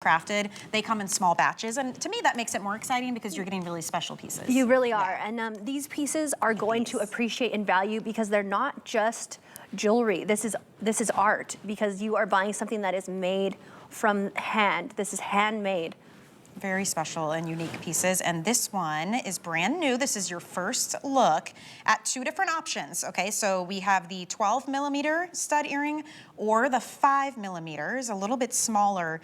crafted. They come in small batches, and to me that makes it more exciting because you're getting really special pieces. You really are, and these pieces are going to appreciate in value because they're not just jewelry. This is art because you are buying something that is made from hand. This is handmade. Very special and unique pieces, and this one is brand new. This is your first look at two different options, okay? So we have the 12mm stud earring or the 5mm, a little bit smaller.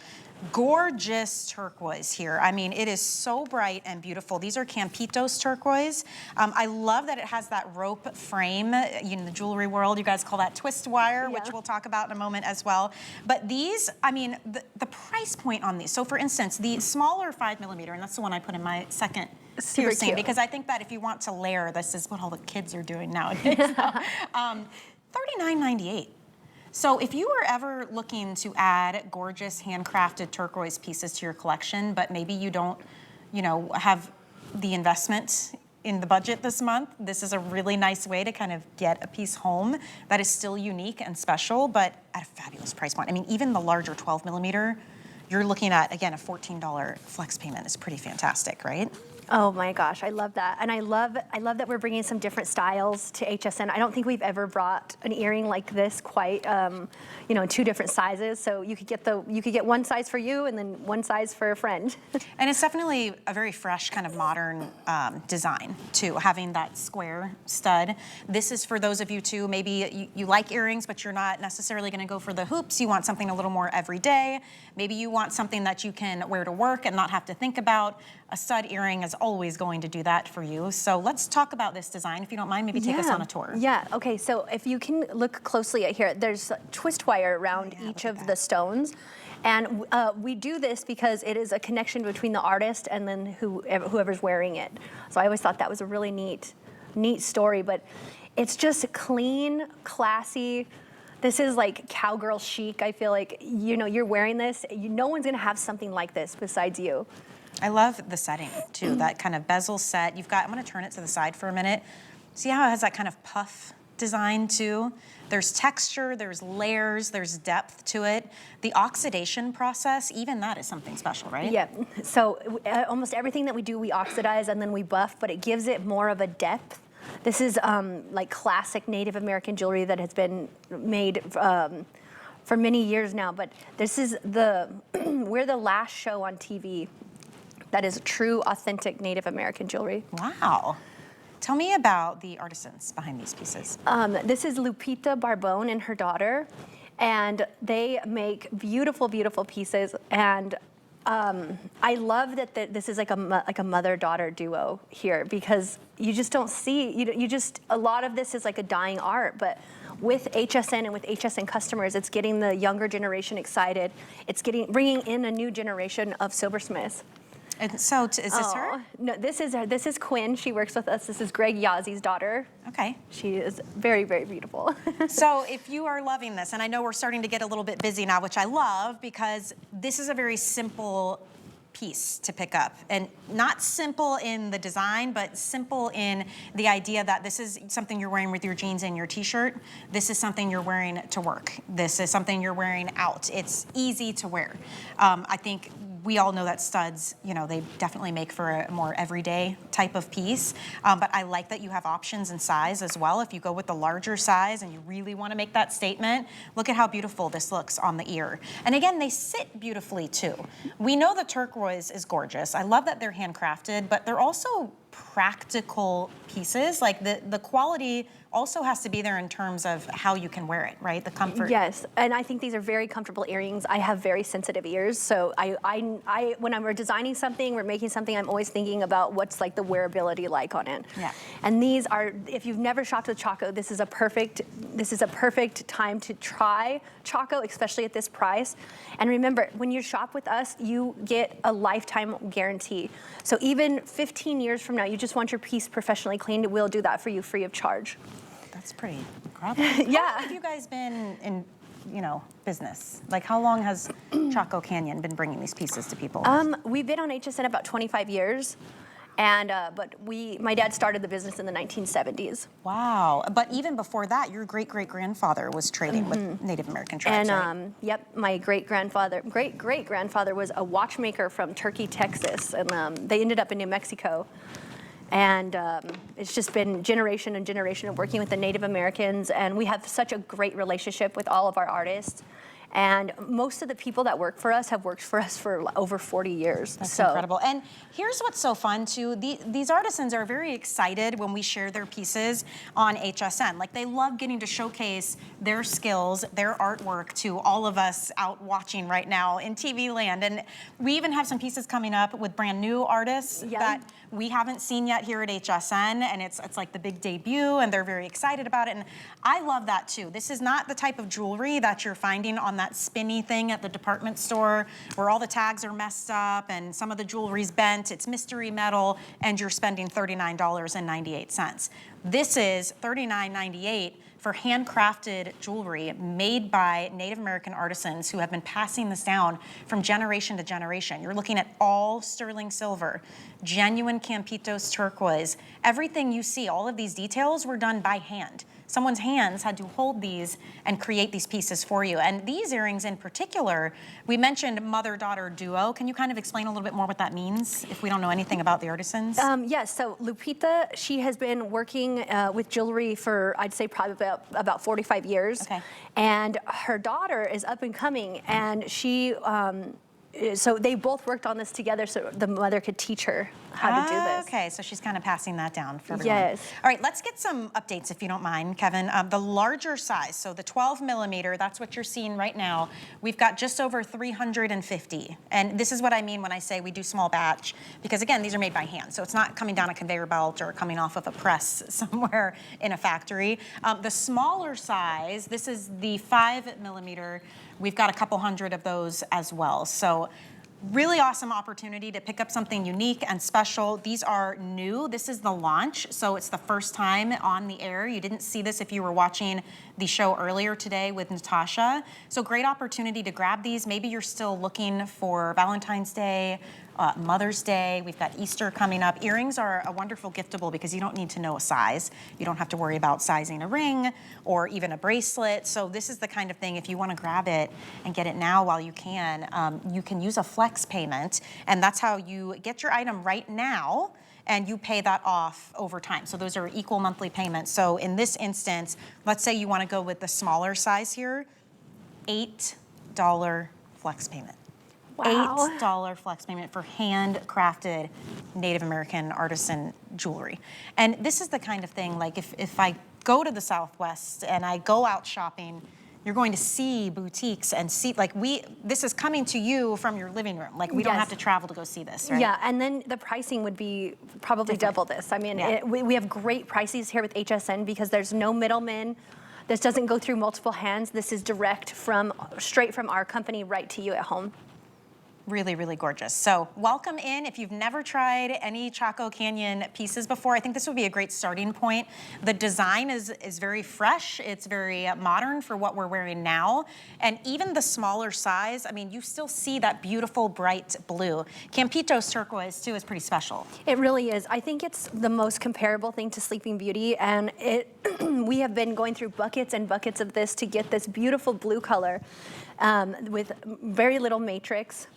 Gorgeous turquoise here. I mean, it is so bright and beautiful. These are Campitos turquoise. I love that it has that rope frame. You know, in the jewelry world, you guys call that twist wire, which we'll talk about in a moment as well. But these, I mean, the price point on these. So for instance, the smaller 5mm, and that's the one I put in my second piercing, because I think that if you want to layer, this is what all the kids are doing nowadays. So, $39.98. So if you were ever looking to add gorgeous handcrafted turquoise pieces to your collection, but maybe you don't, you know, have the investment in the budget this month, this is a really nice way to kind of get a piece home that is still unique and special, but at a fabulous price point. I mean, even the larger 12mm, you're looking at, again, a $14 flex payment is pretty fantastic, right? Oh my gosh, I love that. And I love that we're bringing some different styles to HSN. I don't think we've ever brought an earring like this quite, you know, in two different sizes. So you could get one size for you and then one size for a friend. And it's definitely a very fresh kind of modern design too, having that square stud. This is for those of you too, maybe you like earrings, but you're not necessarily gonna go for the hoops. You want something a little more everyday. Maybe you want something that you can wear to work and not have to think about. A stud earring is always going to do that for you. So let's talk about this design. If you don't mind, maybe take us on a tour. Yeah, okay, so if you can look closely at here, there's twist wire around each of the stones. And we do this because it is a connection between the artist and then whoever's wearing it. So I always thought that was a really neat story, but it's just clean, classy. This is like cowgirl chic. I feel like, you know, you're wearing this, no one's gonna have something like this besides you. I love the setting too, that kind of bezel set. You've got, I'm gonna turn it to the side for a minute. See how it has that kind of puff design too? There's texture, there's layers, there's depth to it. The oxidation process, even that is something special, right? Yeah, so almost everything that we do, we oxidize and then we buff, but it gives it more of a depth. This is like classic Native American jewelry that has been made for many years now, but this is we're the last show on TV that is true, authentic Native American jewelry. Wow. Tell me about the artisans behind these pieces. This is Lupita Barbone and her daughter, and they make beautiful, beautiful pieces. And I love that this is like a mother-daughter duo here, because you just don't see, a lot of this is like a dying art, but with HSN and with HSN customers, it's getting the younger generation excited. It's bringing in a new generation of silversmiths. And so, is this her? No, this is Quinn. She works with us. This is Greg Yazzi's daughter. Okay. She is very, very beautiful. So if you are loving this, and I know we're starting to get a little bit busy now, which I love, because this is a very simple piece to pick up, and not simple in the design, but simple in the idea that this is something you're wearing with your jeans and your t-shirt. This is something you're wearing to work. This is something you're wearing out. It's easy to wear. I think we all know that studs, you know, they definitely make for a more everyday type of piece, but I like that you have options in size as well. If you go with the larger size and you really want to make that statement, look at how beautiful this looks on the ear. And again, they sit beautifully too. We know the turquoise is gorgeous. I love that they're handcrafted, but they're also practical pieces. Like the quality also has to be there in terms of how you can wear it, right? The comfort. Yes, and I think these are very comfortable earrings. I have very sensitive ears, so when we're designing something, we're making something, I'm always thinking about what's like the wearability like on it. Yeah. And these are, if you've never shopped with Chaco, this is a perfect time to try Chaco, especially at this price. And remember, when you shop with us, you get a lifetime guarantee. So even 15 years from now, you just want your piece professionally cleaned, we'll do that for you free of charge. That's pretty incredible. Yeah. How long have you guys been in, business? Like, how long has Chaco Canyon been bringing these pieces to people? We've been on HSN about 25 years. And but my dad started the business in the 1970s. Wow. But even before that, your great-great-grandfather was trading with Native American tribes, And right? yep, my great-great-grandfather was a watchmaker from Turkey, Texas, and they ended up in New Mexico. And it's just been generation and generation of working with the Native Americans, and we have such a great relationship with all of our artists. And most of the people that work for us have worked for us for over 40 years. That's incredible. And here's what's so fun too. These artisans are very excited when we share their pieces on HSN. Like, they love getting to showcase their skills, their artwork to all of us out watching right now in TV land. And we even have some pieces coming up with brand new artists that we haven't seen yet here at HSN, and it's like the big debut, and they're very excited about it. And I love that too. This is not the type of jewelry that you're finding on that spinny thing at the department store where all the tags are messed up and some of the jewelry's bent. It's mystery metal, and you're spending $39.98. This is $39.98 for handcrafted jewelry made by Native American artisans who have been passing this down from generation to generation. You're looking at all sterling silver, genuine Campitos turquoise. Everything you see, all of these details were done by hand. Someone's hands had to hold these and create these pieces for you. And these earrings in particular, we mentioned mother-daughter duo. Can you kind of explain a little bit more what that means if we don't know anything about the artisans? Yes, so Lupita, she has been working with jewelry for, I'd say, probably about 45 years. Okay. And her daughter is up and coming, and she, so they both worked on this together so the mother could teach her how to do this. Okay, so she's kind of passing that down for everyone. Yes. All right, let's get some updates if you don't mind, Kevin. The larger size, so the 12mm, that's what you're seeing right now. We've got just over 350. And this is what I mean when I say we do small batch, because again, these are made by hand. So it's not coming down a conveyor belt or coming off of a press somewhere in a factory. The smaller size, this is the 5mm. We've got a couple hundred of those as well. So really awesome opportunity to pick up something unique and special. These are new. This is the launch, so it's the first time on the air. You didn't see this if you were watching the show earlier today with Natasha. So great opportunity to grab these. Maybe you're still looking for Valentine's Day, Mother's Day. We've got Easter coming up. Earrings are a wonderful giftable because you don't need to know a size. You don't have to worry about sizing a ring or even a bracelet. So this is the kind of thing, if you want to grab it and get it now while you can use a flex payment, and that's how you get your item right now and you pay that off over time. So those are equal monthly payments. So in this instance, let's say you want to go with the smaller size here, $8 flex payment. Wow. $8 flex payment for handcrafted Native American artisan jewelry. And this is the kind of thing, like if I go to the Southwest and I go out shopping, you're going to see boutiques and see, like this is coming to you from your living room. Like we don't have to travel to go see this, right? Yeah, and then the pricing would be probably double this. I mean, we have great prices here with HSN because there's no middlemen. This doesn't go through multiple hands. This is direct straight from our company right to you at home. Really, really gorgeous. So welcome in. If you've never tried any Chaco Canyon pieces before, I think this would be a great starting point. The design is very fresh. It's very modern for what we're wearing now. And even the smaller size, I mean, you still see that beautiful bright blue. Campitos turquoise too is pretty special. It really is. I think it's the most comparable thing to Sleeping Beauty, and we have been going through buckets and buckets of this to get this beautiful blue color with very little matrix.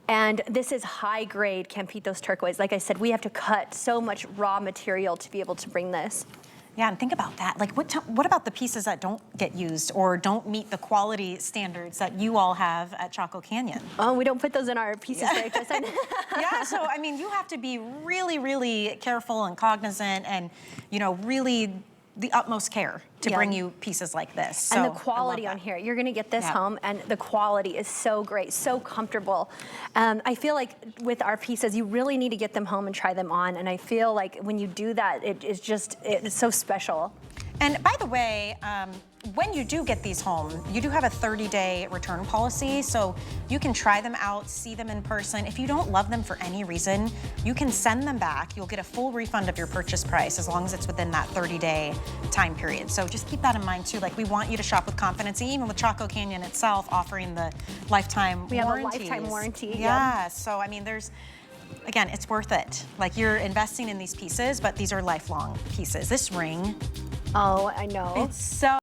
And this is high-grade Campitos turquoise. Like I said, we have to cut so much raw material to be able to bring this. Yeah, and think about that. Like, what about the pieces that don't get used or don't meet the quality standards that you all have at Chaco Canyon? Oh, we don't put those in our pieces for HSN. Yeah, so I mean, you have to be really, really careful and cognizant and, you know, really the utmost care to bring you pieces like this. So and the quality on here, you're gonna get this home, and the quality is so great, so comfortable. I feel like with our pieces, you really need to get them home and try them on, and I feel like when you do that, it's so special. And by the way, when you do get these home, you do have a 30-day return policy, so you can try them out, see them in person. If you don't love them for any reason, you can send them back. You'll get a full refund of your purchase price as long as it's within that 30-day time period. So just keep that in mind too. Like, we want you to shop with confidence, even with Chaco Canyon itself offering the lifetime warranties. We have a lifetime warranty. Yeah, so I mean, there's again, it's worth it. Like, you're investing in these pieces, but these are lifelong pieces. This ring, Oh, I know. it's so